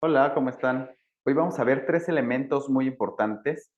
Hola, ¿cómo están? Hoy vamos a ver tres elementos muy importantes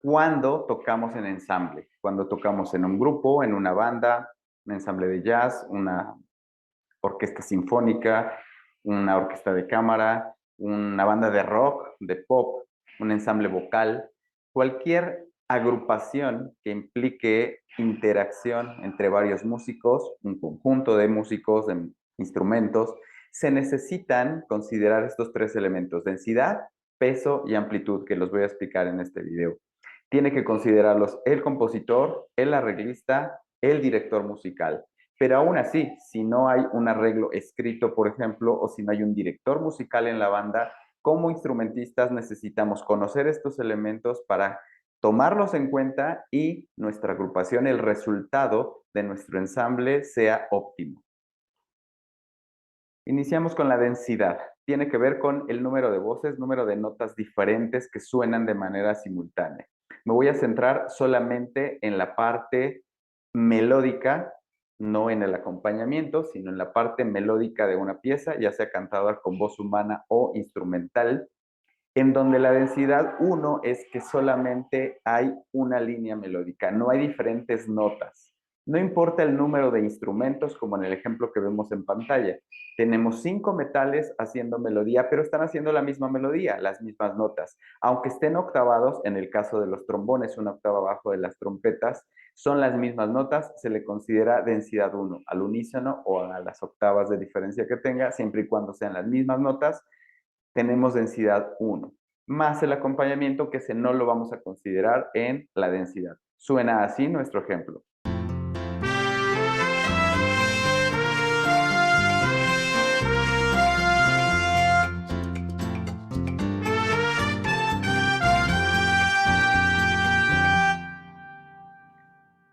cuando tocamos en ensamble, cuando tocamos en un grupo, en una banda, un ensamble de jazz, una orquesta sinfónica, una orquesta de cámara, una banda de rock, de pop, un ensamble vocal, cualquier agrupación que implique interacción entre varios músicos, un conjunto de músicos, de instrumentos, se necesitan considerar estos tres elementos: densidad, peso y amplitud, que los voy a explicar en este video. Tiene que considerarlos el compositor, el arreglista, el director musical. Pero aún así, si no hay un arreglo escrito, por ejemplo, o si no hay un director musical en la banda, como instrumentistas necesitamos conocer estos elementos para tomarlos en cuenta y nuestra agrupación, el resultado de nuestro ensamble sea óptimo. Iniciamos con la densidad. Tiene que ver con el número de voces, número de notas diferentes que suenan de manera simultánea. Me voy a centrar solamente en la parte melódica, no en el acompañamiento, sino en la parte melódica de una pieza, ya sea cantada con voz humana o instrumental, en donde la densidad uno es que solamente hay una línea melódica, no hay diferentes notas. No importa el número de instrumentos, como en el ejemplo que vemos en pantalla. Tenemos 5 metales haciendo melodía, pero están haciendo la misma melodía, las mismas notas. Aunque estén octavados, en el caso de los trombones, una octava abajo de las trompetas, son las mismas notas, se le considera densidad uno al unísono o a las octavas de diferencia que tenga, siempre y cuando sean las mismas notas, tenemos densidad uno, más el acompañamiento, que ese no lo vamos a considerar en la densidad. Suena así nuestro ejemplo.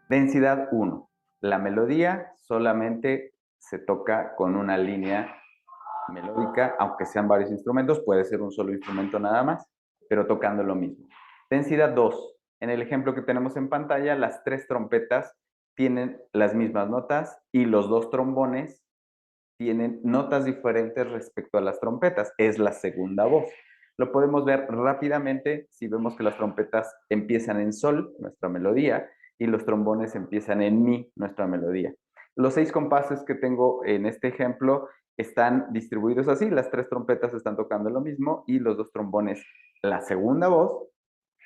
Densidad uno. La melodía solamente se toca con una línea melódica, aunque sean varios instrumentos, puede ser un solo instrumento nada más, pero tocando lo mismo. Densidad 2. En el ejemplo que tenemos en pantalla, las tres trompetas tienen las mismas notas y los dos trombones tienen notas diferentes respecto a las trompetas. Es la segunda voz. Lo podemos ver rápidamente si vemos que las trompetas empiezan en sol, nuestra melodía, y los trombones empiezan en mi, nuestra melodía. Los 6 compases que tengo en este ejemplo están distribuidos así. Las tres trompetas están tocando lo mismo y los dos trombones la segunda voz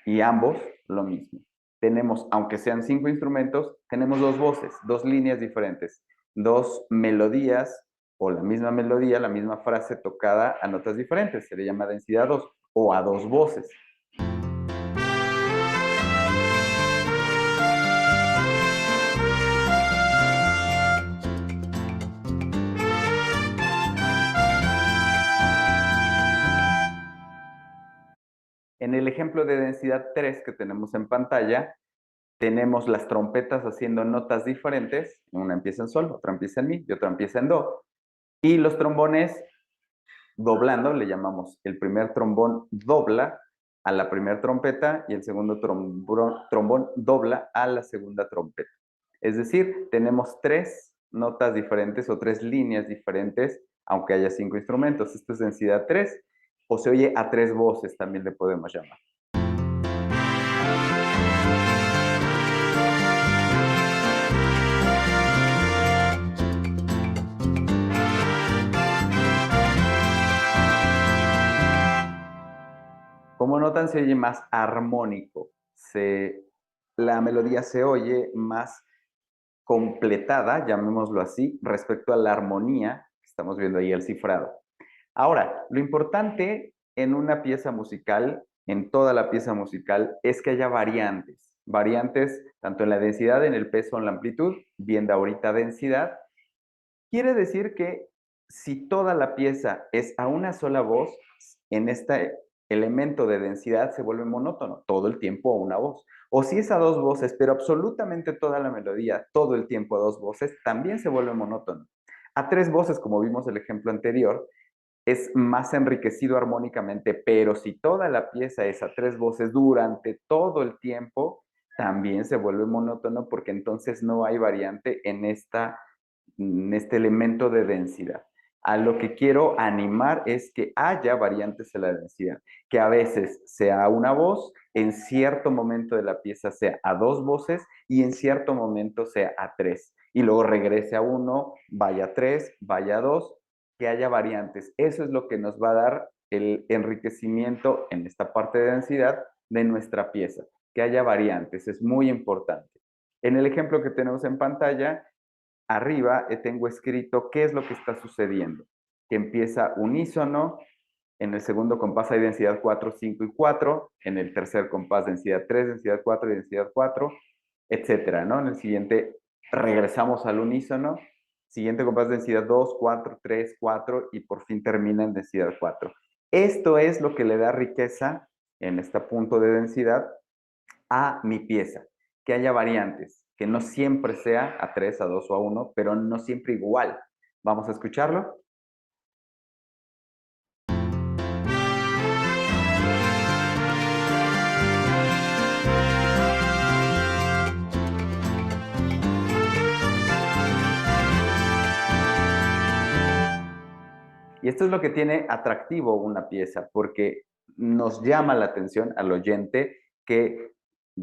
y ambos lo mismo. Tenemos, aunque sean 5 instrumentos, tenemos dos voces, dos líneas diferentes, dos melodías o la misma melodía, la misma frase tocada a notas diferentes. Se le llama densidad 2 o a dos voces. En el ejemplo de densidad 3 que tenemos en pantalla, tenemos las trompetas haciendo notas diferentes. Una empieza en sol, otra empieza en mi y otra empieza en do. Y los trombones doblando, le llamamos, el primer trombón dobla a la primera trompeta y el segundo trombón dobla a la segunda trompeta. Es decir, tenemos tres notas diferentes o tres líneas diferentes, aunque haya 5 instrumentos. Esto es densidad 3, o se oye a tres voces, también le podemos llamar. Como notan, se oye más armónico. La melodía se oye más completada, llamémoslo así, respecto a la armonía que estamos viendo ahí, el cifrado. Ahora, lo importante en una pieza musical, en toda la pieza musical, es que haya variantes. Variantes tanto en la densidad, en el peso, en la amplitud, viendo ahorita densidad. Quiere decir que si toda la pieza es a una sola voz, en este elemento de densidad se vuelve monótono, todo el tiempo a una voz. O si es a dos voces, pero absolutamente toda la melodía, todo el tiempo a dos voces, también se vuelve monótono. A tres voces, como vimos el ejemplo anterior, es más enriquecido armónicamente, pero si toda la pieza es a tres voces durante todo el tiempo, también se vuelve monótono porque entonces no hay variante en este elemento de densidad. A lo que quiero animar es que haya variantes en la densidad, que a veces sea una voz, en cierto momento de la pieza sea a dos voces y en cierto momento sea a tres. Y luego regrese a uno, vaya a tres, vaya a dos, que haya variantes. Eso es lo que nos va a dar el enriquecimiento en esta parte de densidad de nuestra pieza, que haya variantes, es muy importante. En el ejemplo que tenemos en pantalla, arriba tengo escrito qué es lo que está sucediendo, que empieza unísono, en el segundo compás hay densidad 4, 5 y 4, en el tercer compás densidad 3, densidad 4 y densidad 4, etcétera, ¿no? En el siguiente regresamos al unísono, siguiente compás densidad 2, 4, 3, 4 y por fin termina en densidad 4. Esto es lo que le da riqueza en este punto de densidad a mi pieza, que haya variantes, que no siempre sea a 3, a 2 o a 1, pero no siempre igual. ¿Vamos a escucharlo? Y esto es lo que tiene atractivo una pieza, porque nos llama la atención al oyente que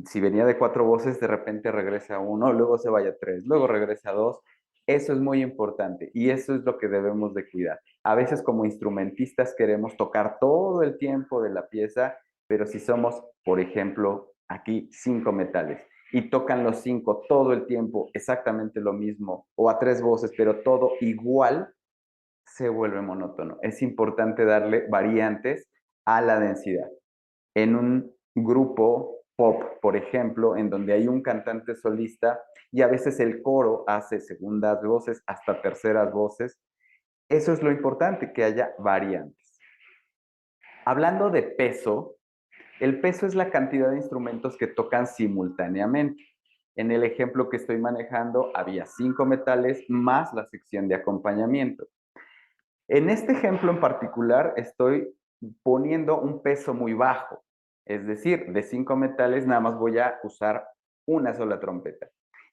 si venía de cuatro voces, de repente regresa a uno, luego se vaya a tres, luego regresa a dos. Eso es muy importante y eso es lo que debemos de cuidar. A veces como instrumentistas queremos tocar todo el tiempo de la pieza, pero si somos, por ejemplo, aquí 5 metales y tocan los 5 todo el tiempo exactamente lo mismo o a tres voces, pero todo igual, se vuelve monótono. Es importante darle variantes a la densidad. En un grupo pop, por ejemplo, en donde hay un cantante solista y a veces el coro hace segundas voces hasta terceras voces, eso es lo importante, que haya variantes. Hablando de peso, el peso es la cantidad de instrumentos que tocan simultáneamente. En el ejemplo que estoy manejando, había 5 metales más la sección de acompañamiento. En este ejemplo en particular estoy poniendo un peso muy bajo, es decir, de 5 metales nada más voy a usar una sola trompeta.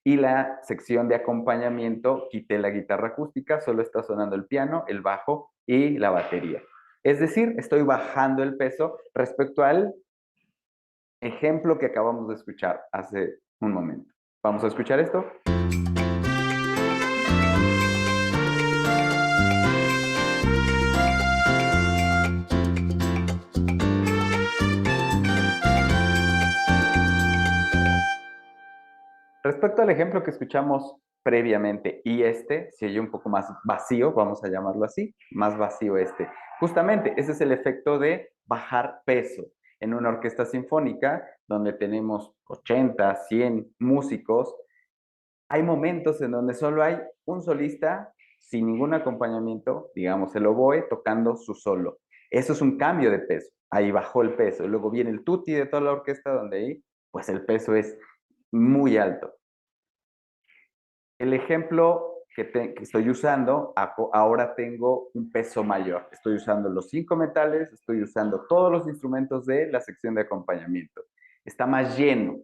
Y la sección de acompañamiento, quité la guitarra acústica, solo está sonando el piano, el bajo y la batería. Es decir, estoy bajando el peso respecto al ejemplo que acabamos de escuchar hace un momento. ¿Vamos a escuchar esto? Respecto al ejemplo que escuchamos previamente y este, se oye un poco más vacío, vamos a llamarlo así, más vacío este. Justamente, ese es el efecto de bajar peso. En una orquesta sinfónica, donde tenemos 80, 100 músicos, hay momentos en donde solo hay un solista sin ningún acompañamiento, digamos el oboe, tocando su solo. Eso es un cambio de peso. Ahí bajó el peso. Luego viene el tutti de toda la orquesta, donde ahí, pues el peso es muy alto. El ejemplo que estoy usando, ahora tengo un peso mayor. Estoy usando los 5 metales, estoy usando todos los instrumentos de la sección de acompañamiento. Está más lleno.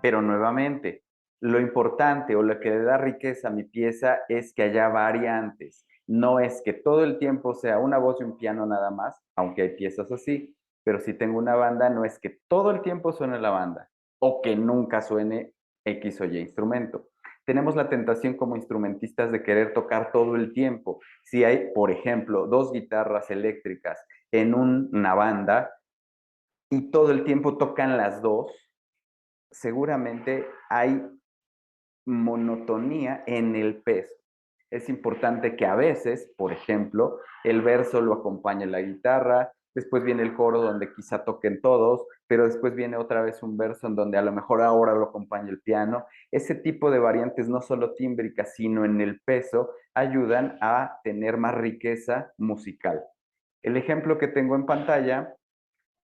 Pero nuevamente, lo importante o lo que le da riqueza a mi pieza es que haya variantes. No es que todo el tiempo sea una voz y un piano nada más, aunque hay piezas así, pero si tengo una banda, no es que todo el tiempo suene la banda o que nunca suene X o Y instrumento. Tenemos la tentación como instrumentistas de querer tocar todo el tiempo. Si hay, por ejemplo, dos guitarras eléctricas en una banda y todo el tiempo tocan las dos, seguramente hay monotonía en el peso. Es importante que a veces, por ejemplo, el verso lo acompañe la guitarra, después viene el coro donde quizá toquen todos, pero después viene otra vez un verso en donde a lo mejor ahora lo acompaña el piano. Ese tipo de variantes, no solo tímbricas, sino en el peso, ayudan a tener más riqueza musical. El ejemplo que tengo en pantalla,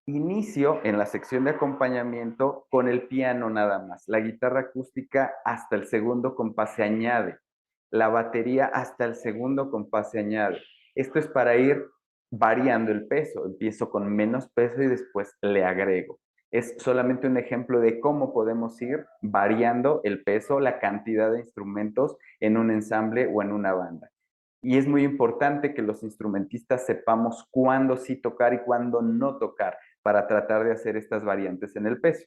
inicio en la sección de acompañamiento con el piano nada más. La guitarra acústica hasta el segundo compás se añade. La batería hasta el segundo compás se añade. Esto es para ir variando el peso. Empiezo con menos peso y después le agrego. Es solamente un ejemplo de cómo podemos ir variando el peso, la cantidad de instrumentos en un ensamble o en una banda. Y es muy importante que los instrumentistas sepamos cuándo sí tocar y cuándo no tocar para tratar de hacer estas variantes en el peso.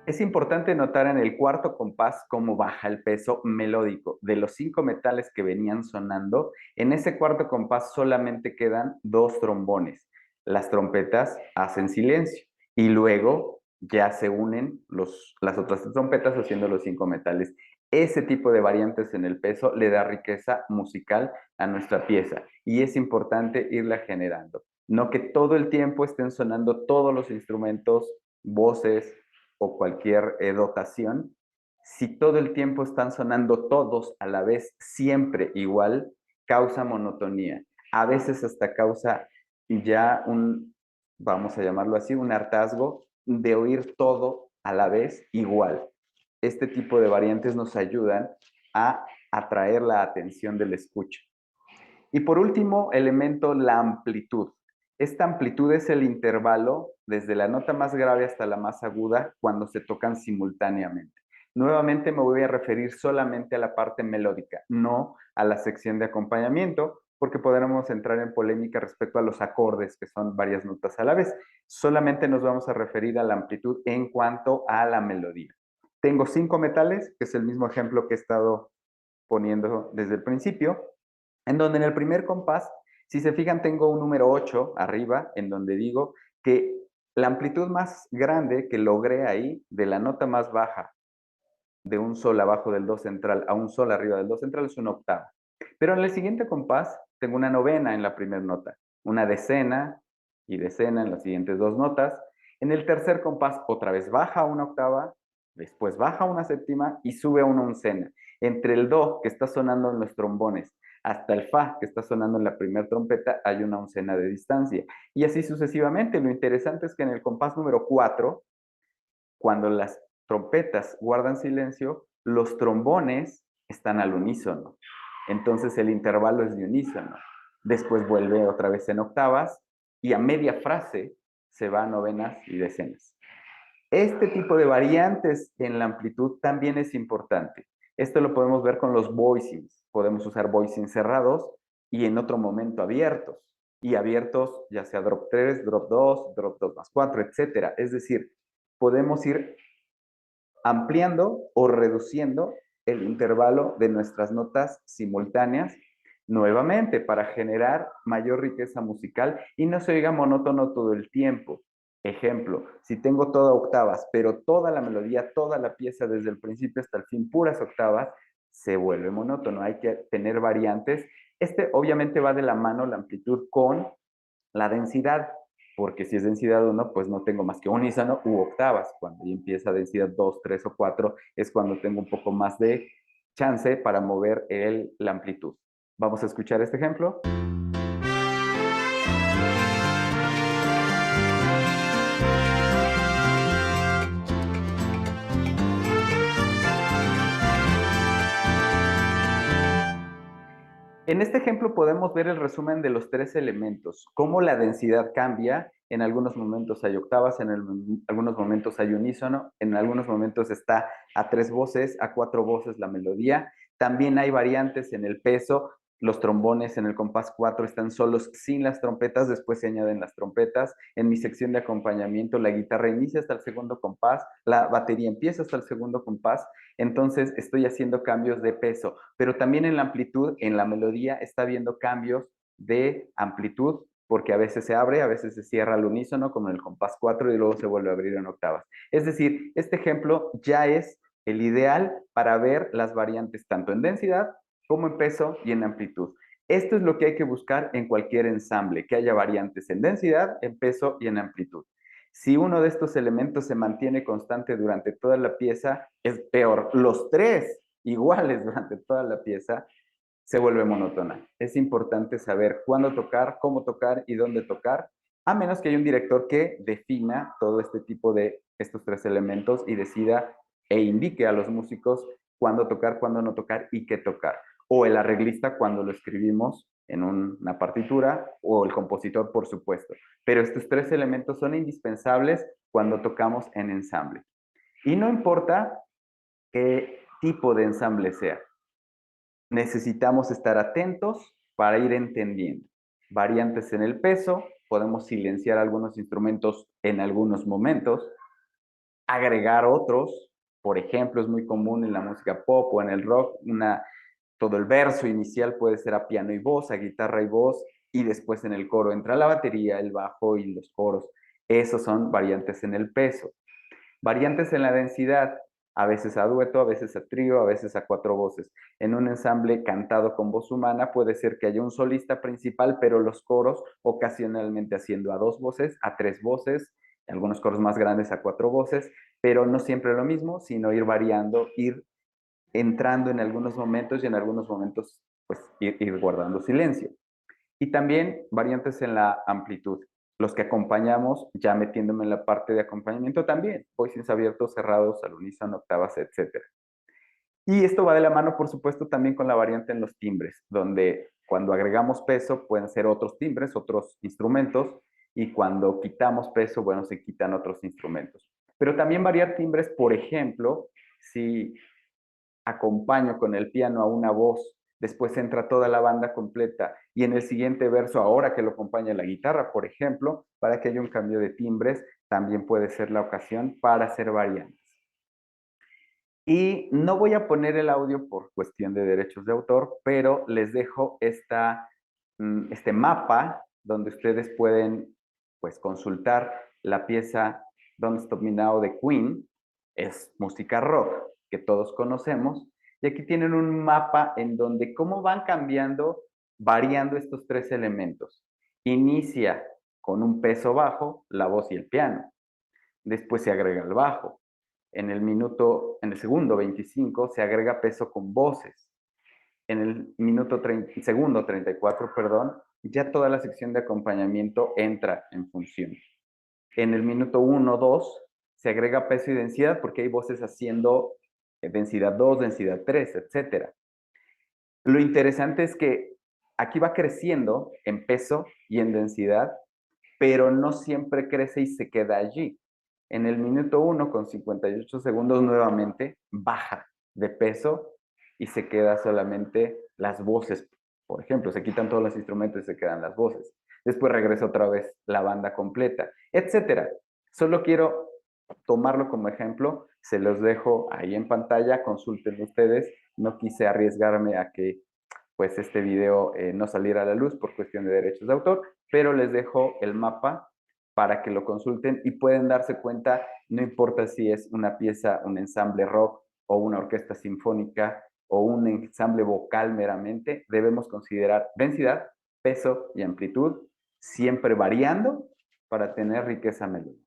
Es importante notar en el cuarto compás cómo baja el peso melódico. De los 5 metales que venían sonando, en ese cuarto compás solamente quedan 2 trombones. Las trompetas hacen silencio y luego ya se unen las otras trompetas haciendo los 5 metales. Ese tipo de variantes en el peso le da riqueza musical a nuestra pieza y es importante irla generando. No que todo el tiempo estén sonando todos los instrumentos, voces, o cualquier dotación, si todo el tiempo están sonando todos a la vez, siempre igual, causa monotonía. A veces hasta causa ya vamos a llamarlo así, un hartazgo de oír todo a la vez igual. Este tipo de variantes nos ayudan a atraer la atención del escucha. Y por último, elemento, la amplitud. Esta amplitud es el intervalo desde la nota más grave hasta la más aguda cuando se tocan simultáneamente. Nuevamente me voy a referir solamente a la parte melódica, no a la sección de acompañamiento, porque podremos entrar en polémica respecto a los acordes, que son varias notas a la vez. Solamente nos vamos a referir a la amplitud en cuanto a la melodía. Tengo 5 metales, que es el mismo ejemplo que he estado poniendo desde el principio, en donde en el primer compás, si se fijan, tengo un número 8 arriba, en donde digo que la amplitud más grande que logré ahí, de la nota más baja, de un sol abajo del do central a un sol arriba del do central, es una octava. Pero en el siguiente compás, tengo una novena en la primera nota, una decena y decena en las siguientes 2 notas. En el tercer compás, otra vez baja una octava, después baja una séptima y sube a una oncena. Entre el do, que está sonando en los trombones, hasta el fa, que está sonando en la primera trompeta, hay una oncena de distancia. Y así sucesivamente. Lo interesante es que en el compás número 4, cuando las trompetas guardan silencio, los trombones están al unísono. Entonces el intervalo es de unísono. Después vuelve otra vez en octavas y a media frase se va a novenas y decenas. Este tipo de variantes en la amplitud también es importante. Esto lo podemos ver con los voicings. Podemos usar voicings cerrados y en otro momento abiertos. Y abiertos ya sea drop 3, drop 2 más 4, etcétera. Es decir, podemos ir ampliando o reduciendo el intervalo de nuestras notas simultáneas nuevamente para generar mayor riqueza musical y no se oiga monótono todo el tiempo. Ejemplo, si tengo toda octavas, pero toda la melodía, toda la pieza desde el principio hasta el fin, puras octavas, se vuelve monótono. Hay que tener variantes. Este obviamente va de la mano la amplitud con la densidad, porque si es densidad 1, pues no tengo más que unísono u octavas. Cuando ya empieza densidad 2, 3 o 4, es cuando tengo un poco más de chance para mover la amplitud. Vamos a escuchar este ejemplo. En este ejemplo podemos ver el resumen de los 3 elementos, cómo la densidad cambia, en algunos momentos hay octavas, algunos momentos hay unísono, en algunos momentos está a 3 voces, a 4 voces la melodía, también hay variantes en el peso, los trombones en el compás 4 están solos sin las trompetas, después se añaden las trompetas, en mi sección de acompañamiento la guitarra inicia hasta el segundo compás, la batería empieza hasta el segundo compás, entonces estoy haciendo cambios de peso, pero también en la amplitud, en la melodía, está habiendo cambios de amplitud, porque a veces se abre, a veces se cierra al unísono, como en el compás 4, y luego se vuelve a abrir en octavas. Es decir, este ejemplo ya es el ideal para ver las variantes tanto en densidad como en peso y en amplitud. Esto es lo que hay que buscar en cualquier ensamble, que haya variantes en densidad, en peso y en amplitud. Si uno de estos elementos se mantiene constante durante toda la pieza, es peor. Los 3 iguales durante toda la pieza, se vuelve monótona. Es importante saber cuándo tocar, cómo tocar y dónde tocar a menos que haya un director que defina todo este tipo de estos tres elementos y decida e indique a los músicos cuándo tocar, cuándo no tocar y qué tocar. O el arreglista cuando lo escribimos en una partitura, o el compositor, por supuesto. Pero estos tres elementos son indispensables cuando tocamos en ensamble. Y no importa qué tipo de ensamble sea, necesitamos estar atentos para ir entendiendo. Variantes en el peso, podemos silenciar algunos instrumentos en algunos momentos, agregar otros, por ejemplo, es muy común en la música pop o en el rock, todo el verso inicial puede ser a piano y voz, a guitarra y voz, y después en el coro entra la batería, el bajo y los coros. Esos son variantes en el peso. Variantes en la densidad, a veces a dueto, a veces a trío, a veces a cuatro voces. En un ensamble cantado con voz humana puede ser que haya un solista principal, pero los coros ocasionalmente haciendo a dos voces, a tres voces, algunos coros más grandes a cuatro voces, pero no siempre lo mismo, sino ir variando, ir entrando en algunos momentos y en algunos momentos pues ir guardando silencio. Y también variantes en la amplitud. Los que acompañamos, ya metiéndome en la parte de acompañamiento también, voicings abiertos, cerrados, al unísono, octavas, etc. Y esto va de la mano, por supuesto, también con la variante en los timbres, donde cuando agregamos peso pueden ser otros timbres, otros instrumentos, y cuando quitamos peso, bueno, se quitan otros instrumentos. Pero también variar timbres, por ejemplo, si acompaño con el piano a una voz, después entra toda la banda completa y en el siguiente verso, ahora que lo acompaña la guitarra, por ejemplo, para que haya un cambio de timbres, también puede ser la ocasión para hacer variantes. Y no voy a poner el audio por cuestión de derechos de autor, pero les dejo este mapa donde ustedes pueden pues, consultar la pieza Don't Stop Me Now de Queen. Es música rock que todos conocemos. Y aquí tienen un mapa en donde cómo van cambiando, variando estos tres elementos. Inicia con un peso bajo, la voz y el piano. Después se agrega el bajo. En el segundo 25 se agrega peso con voces. En el segundo 34, perdón, ya toda la sección de acompañamiento entra en función. En el minuto 1, 2 se agrega peso y densidad porque hay voces haciendo densidad 2, densidad 3, etc. Lo interesante es que aquí va creciendo en peso y en densidad, pero no siempre crece y se queda allí. En el minuto 1 con 58 segundos nuevamente baja de peso y se queda solamente las voces. Por ejemplo, se quitan todos los instrumentos y se quedan las voces. Después regresa otra vez la banda completa, etcétera. Solo quiero tomarlo como ejemplo, se los dejo ahí en pantalla, consulten ustedes. No quise arriesgarme a que pues este video no saliera a la luz por cuestión de derechos de autor, pero les dejo el mapa para que lo consulten y pueden darse cuenta, no importa si es una pieza, un ensamble rock o una orquesta sinfónica o un ensamble vocal meramente, debemos considerar densidad, peso y amplitud, siempre variando para tener riqueza melódica.